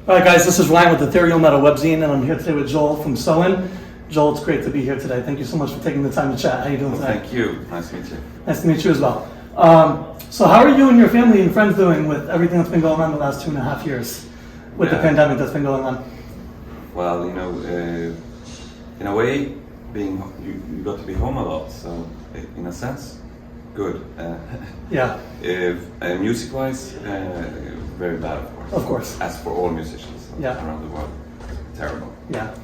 All right, guys, this is Ryan with Ethereal Metal Webzine, and I'm here today with Joel from Soen. Joel, it's great to be here today. Thank you so much for taking the time to chat. How are you doing today? Thank you. Nice to meet you. Nice to meet you as well. So how are you and your family and friends doing with everything that's been going on the last 2.5 years with the pandemic that's been going on? Well, in a way, you got to be home a lot, so in a sense, good. Yeah. Music-wise, very bad, of course. Of course. As for all musicians around the world, terrible. Yeah.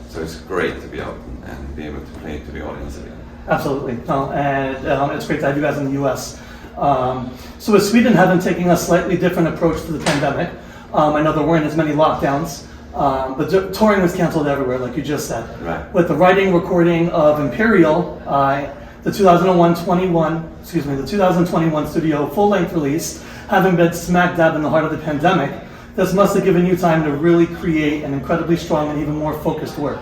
So it's great to be out and be able to play to the audience again. Absolutely. No, and it's great to have you guys in the US. So with Sweden having taken a slightly different approach to the pandemic, I know there weren't as many lockdowns, but touring was canceled everywhere, like you just said. Right. With the writing, recording of Imperial, the 2021 studio full-length release, having been smack dab in the heart of the pandemic, this must have given you time to really create an incredibly strong and even more focused work.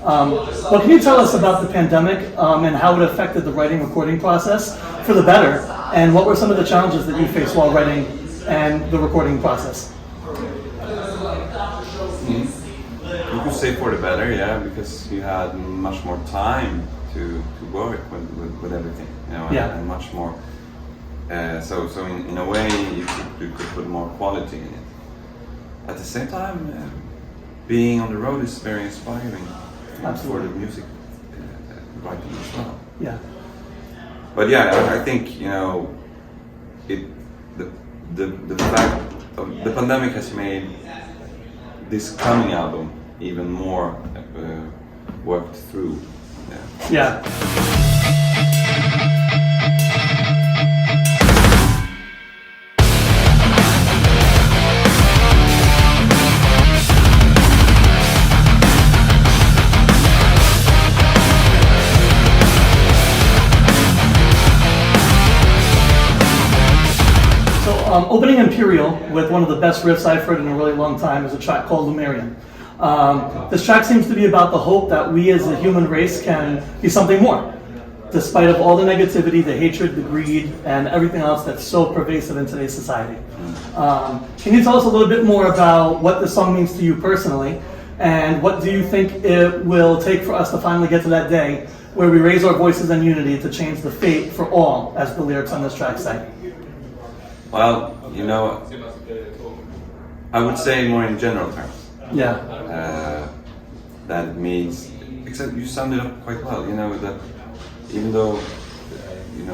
What can you tell us about the pandemic and how it affected the writing recording process for the better? And what were some of the challenges that you faced while writing and the recording process? You could say for the better, yeah, because you had much more time to work with everything, and much more. So in a way, you could put more quality in it. At the same time, being on the road is very inspiring. For the music writing as well. Yeah. But yeah, I think the fact of the pandemic has made this coming album even more worked through. Yeah. Opening Imperial with one of the best riffs I've heard in a really long time is a track called Lumerian. This track seems to be about the hope that we as a human race can be something more, despite of all the negativity, the hatred, the greed, and everything else that's so pervasive in today's society. Can you tell us a little bit more about what this song means to you personally, and what do you think it will take for us to finally get to that day where we raise our voices in unity to change the fate for all, as the lyrics on this track say? Well, I would say more in general terms. Yeah. That it means, except you summed it up quite well, that even though,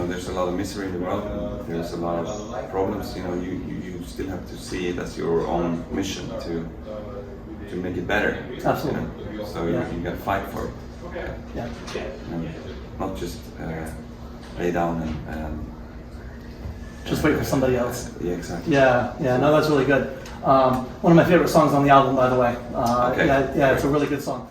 there's a lot of misery in the world, and there's a lot of problems, you still have to see it as your own mission to make it better. Absolutely. So you got to fight for it. Yeah. Not just lay down and just wait for somebody else. Yeah, exactly. Yeah, no, that's really good. One of my favorite songs on the album, by the way. Okay. Yeah, it's a really good song.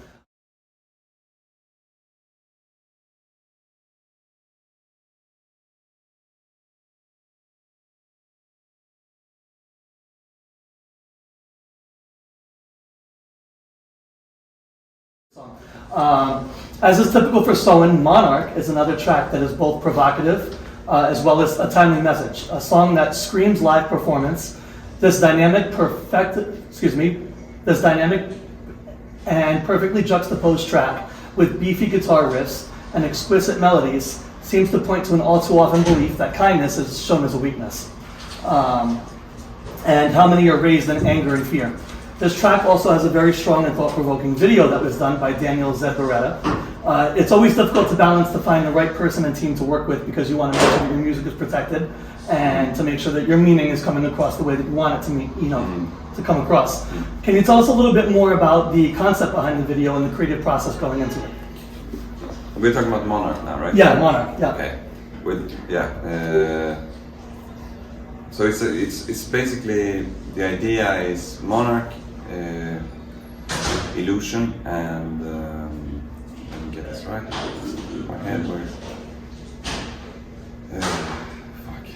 As is typical for Soen, Monarch is another track that is both provocative as well as a timely message. A song that screams live performance. This dynamic and perfectly juxtaposed track with beefy guitar riffs and exquisite melodies seems to point to an all too often belief that kindness is shown as a weakness. And how many are raised in anger and fear. This track also has a very strong and thought-provoking video that was done by Daniel Zedberetta. It's always difficult to balance to find the right person and team to work with because you want to make sure that your music is protected and to make sure that your meaning is coming across the way that you want it to to come across. Can you tell us a little bit more about the concept behind the video and the creative process going into it? We're talking about Monarch now, right? Yeah, Monarch. Yeah. Okay. So it's basically the idea is Monarch, illusion, and let me get this right. My head was fuck.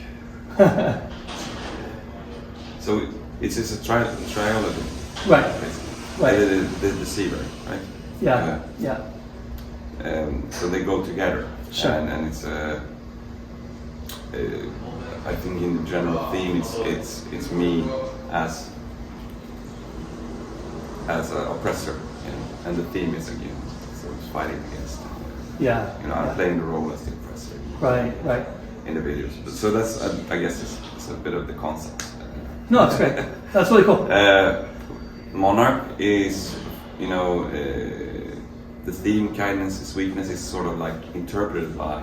So it's a trilogy. Right. Basically. Right. The deceiver, right? Yeah. So they go together. Sure. And it's I think in the general theme, it's me as as an oppressor, and the theme is again sort of fighting against. Yeah. I'm playing the role as the oppressor. Right. In the videos, so that's I guess it's a bit of the concept. No, it's great. That's really cool. Monarch is, the theme, kindness and sweetness is sort of like interpreted by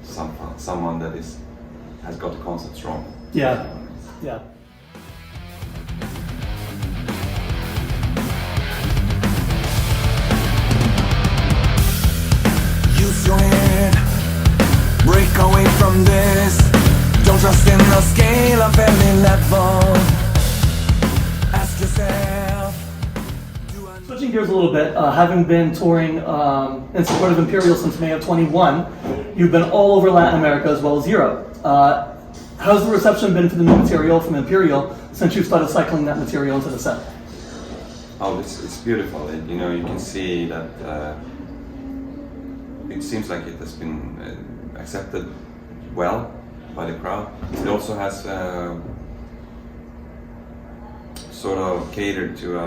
someone that has got the concept strong. Yeah. Use your head, break away from this. Don't trust in the scale of any level. Ask yourself. Switching gears a little bit, having been touring in support of Imperial since May of 21, you've been all over Latin America as well as Europe. How's the reception been for the new material from Imperial since you've started cycling that material into the set? Oh, it's beautiful. You can see that it seems like it has been accepted well by the crowd. It also has sort of catered to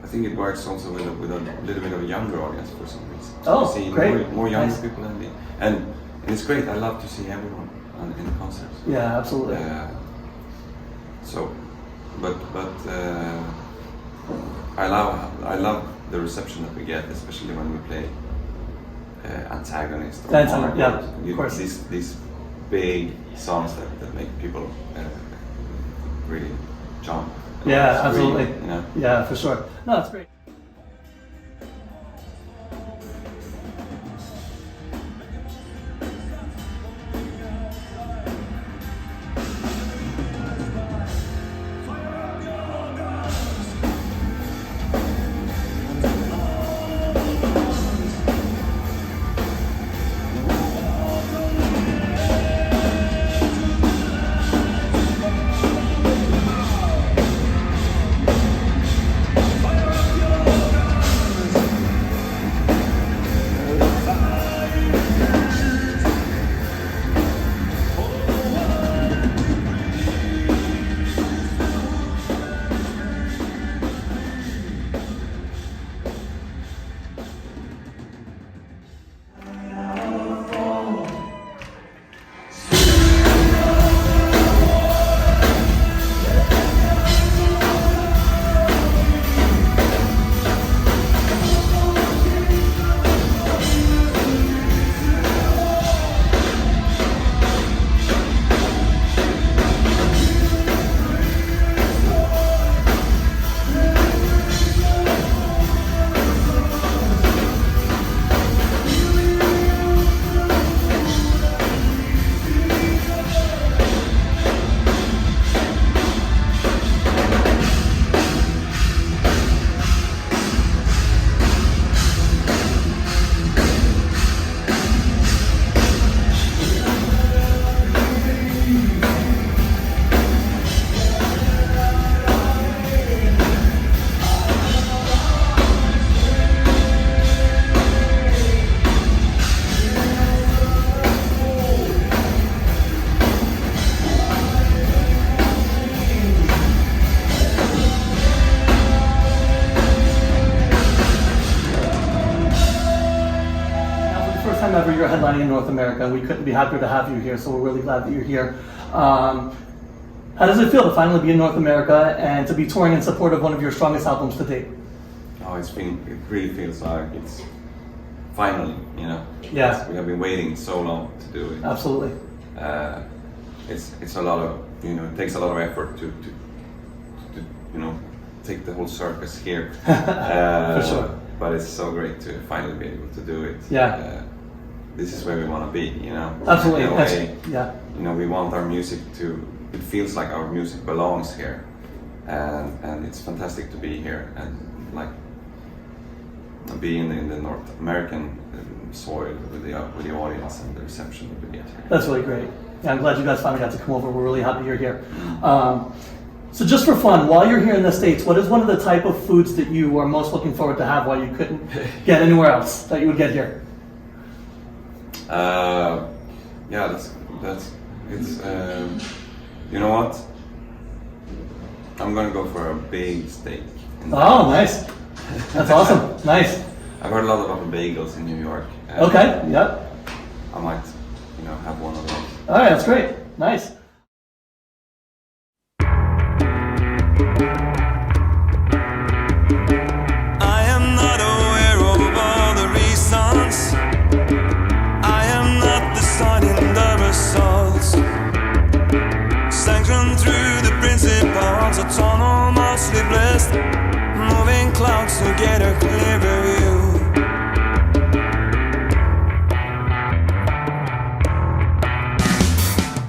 I think it works also with a little bit of a younger audience for some reason. Oh, see great. More younger Nice. people than me. And it's great. I love to see everyone in the concerts. Yeah, absolutely. I love the reception that we get, especially when we play Antagonist. Of course. These big songs that make people really jump. Yeah, absolutely. Scream, Yeah, for sure. No, that's great. Time ever you're headlining in North America, and we couldn't be happier to have you here, so we're really glad that you're here. How does it feel to finally be in North America and to be touring in support of one of your strongest albums to date? Oh, it really feels like it's finally, Yeah. We have been waiting so long to do it. Absolutely. It's a lot of, it takes a lot of effort to take the whole circus here. For sure. But it's so great to finally be able to do it. Yeah. This is where we want to be, Absolutely. In a way, Yeah. we want our music it feels like our music belongs here. And it's fantastic to be here and like be in the North American soil with the audience and the reception that we get here. That's really great. Yeah, I'm glad you guys finally got to come over. We're really happy you're here. So just for fun, while you're here in the States, what is one of the type of foods that you are most looking forward to have while you couldn't get anywhere else that you would get here? It's you know what? I'm gonna go for a big steak. Oh, nice. That's awesome. Nice. I've heard a lot about bagels in New York. Okay. Yep. I might, have one of those. All right. That's great. Nice. I am not aware of all the reasons. I am not deciding the results. Sanctioned through the principles, autonomously blessed. Moving clouds to get a clearer view.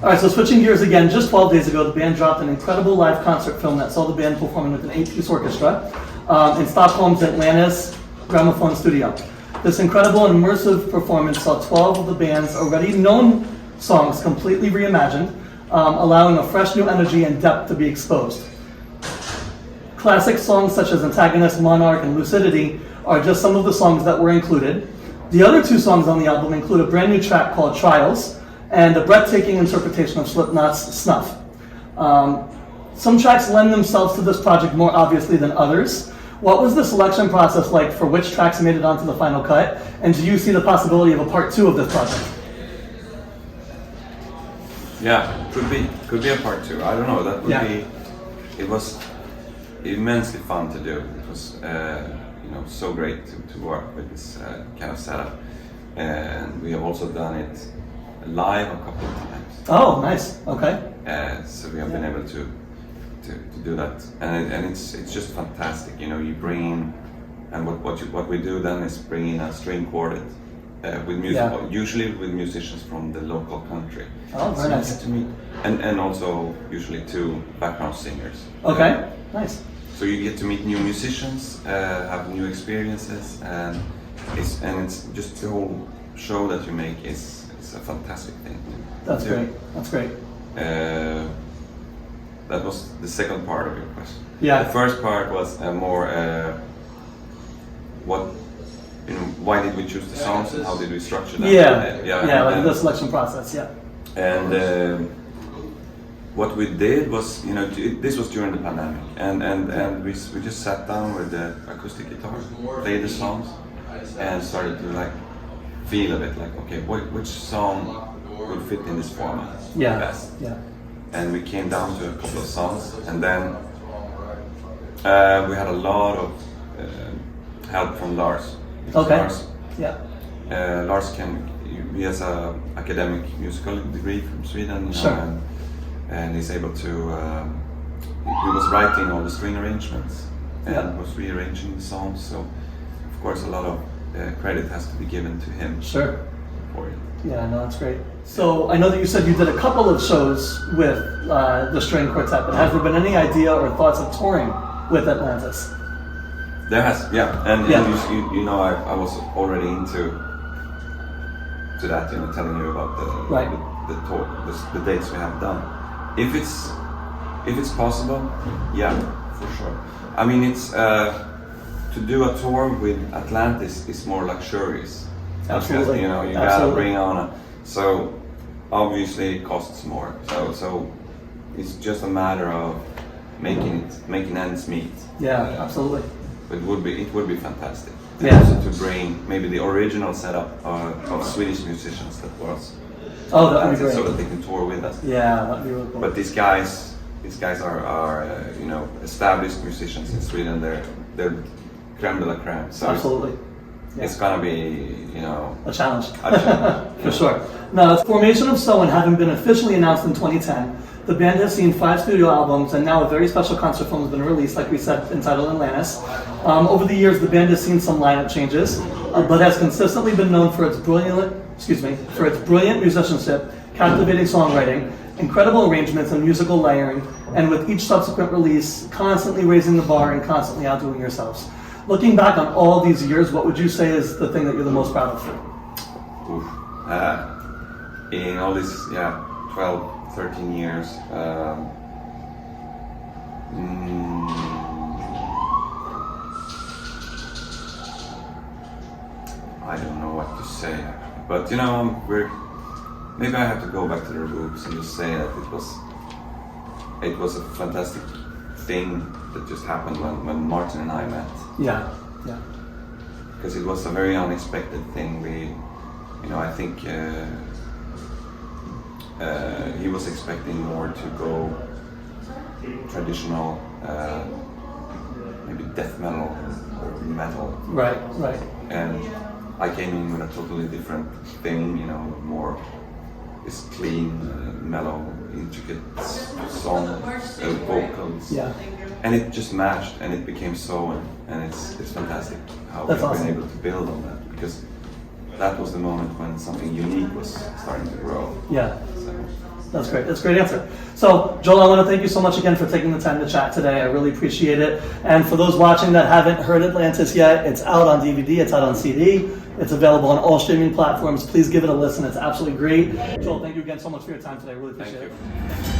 All right, so switching gears again, just 12 days ago, the band dropped an incredible live concert film that saw the band performing with an 8-piece orchestra in Stockholm's Atlantis Gramophone studio. This incredible and immersive performance saw 12 of the band's already known songs completely reimagined, allowing a fresh new energy and depth to be exposed. Classic songs such as Antagonist, Monarch, and Lucidity are just some of the songs that were included. The other 2 songs on the album include a brand new track called Trials, and a breathtaking interpretation of Slipknot's Snuff. Some tracks lend themselves to this project more obviously than others. What was the selection process like for which tracks made it onto the final cut? And do you see the possibility of a part 2 of this project? Yeah, could be a part 2. I don't know. That would be. It was immensely fun to do. It was so great to work with this kind of setup, and we have also done it live a couple of times. Oh, nice. Okay. So we have been able to do that, and it's just fantastic. You bring in, and what we do then is bring in a string quartet with music, usually with musicians from the local country. Oh, very nice. To meet, and also usually 2 background singers. Okay. Nice. So you get to meet new musicians, have new experiences, and it's just the whole show that you make is a fantastic thing. That's great. That's great. That was the second part of your question. Yeah. The first part was more why did we choose the songs and how did we structure them? Like the selection process. Yeah. And what we did was, this was during the pandemic, and we just sat down with the acoustic guitar, played the songs, and started to feel a bit okay, which song would fit in this format best? Yeah. And we came down to a couple of songs, and then we had a lot of help from Lars. Okay. Lars, Yeah. Lars he has a academic musical degree from Sweden, Sure. and he's able to. He was writing all the string arrangements and was rearranging the songs. So, of course, a lot of credit has to be given to him. Sure. For it. Yeah, no, that's great. So I know that you said you did a couple of shows with the string quartet, but has there been any idea or thoughts of touring with Atlantis? There has, and I was already into that, telling you about the tour, the dates we have done. If it's possible, for sure. I mean, it's to do a tour with Atlantis is more luxurious. Absolutely. Because, you gotta bring on so obviously it costs more. So it's just a matter of making ends meet. Yeah, absolutely. It would be fantastic. And Yeah. also to bring maybe the original setup of Swedish musicians that was. Oh, that'd be great. So that they can tour with us. Yeah, that'd be really cool. But these guys are established musicians in Sweden. They're creme de la creme. So absolutely. It's gonna be, a challenge. a challenge. For sure. Now, the formation of Soen having been officially announced in 2010, the band has seen 5 studio albums, and now a very special concert film has been released, like we said, entitled Atlantis. Over the years, the band has seen some lineup changes, but has consistently been known for its brilliant musicianship, captivating songwriting, incredible arrangements, and musical layering, and with each subsequent release, constantly raising the bar and constantly outdoing yourselves. Looking back on all these years, what would you say is the thing that you're the most proud of? In all these 12, 13 years, I don't know what to say, but maybe I have to go back to the roots and just say that it was a fantastic thing that just happened when Martin and I met. Yeah, yeah. Because it was a very unexpected thing. I think he was expecting more to go traditional, maybe death metal or metal. Right. And I came in with a totally different thing, more this clean, mellow, intricate song, vocals. Yeah. And it just matched, and it became Soen, and it's fantastic how That's we've awesome. been able to build on that, because that was the moment when something unique was starting to grow. Yeah. So, That's great. That's a great answer. So, Joel, I want to thank you so much again for taking the time to chat today. I really appreciate it. And for those watching that haven't heard Atlantis yet, it's out on DVD, it's out on CD, it's available on all streaming platforms. Please give it a listen. It's absolutely great. Joel, thank you again so much for your time today. I really appreciate it.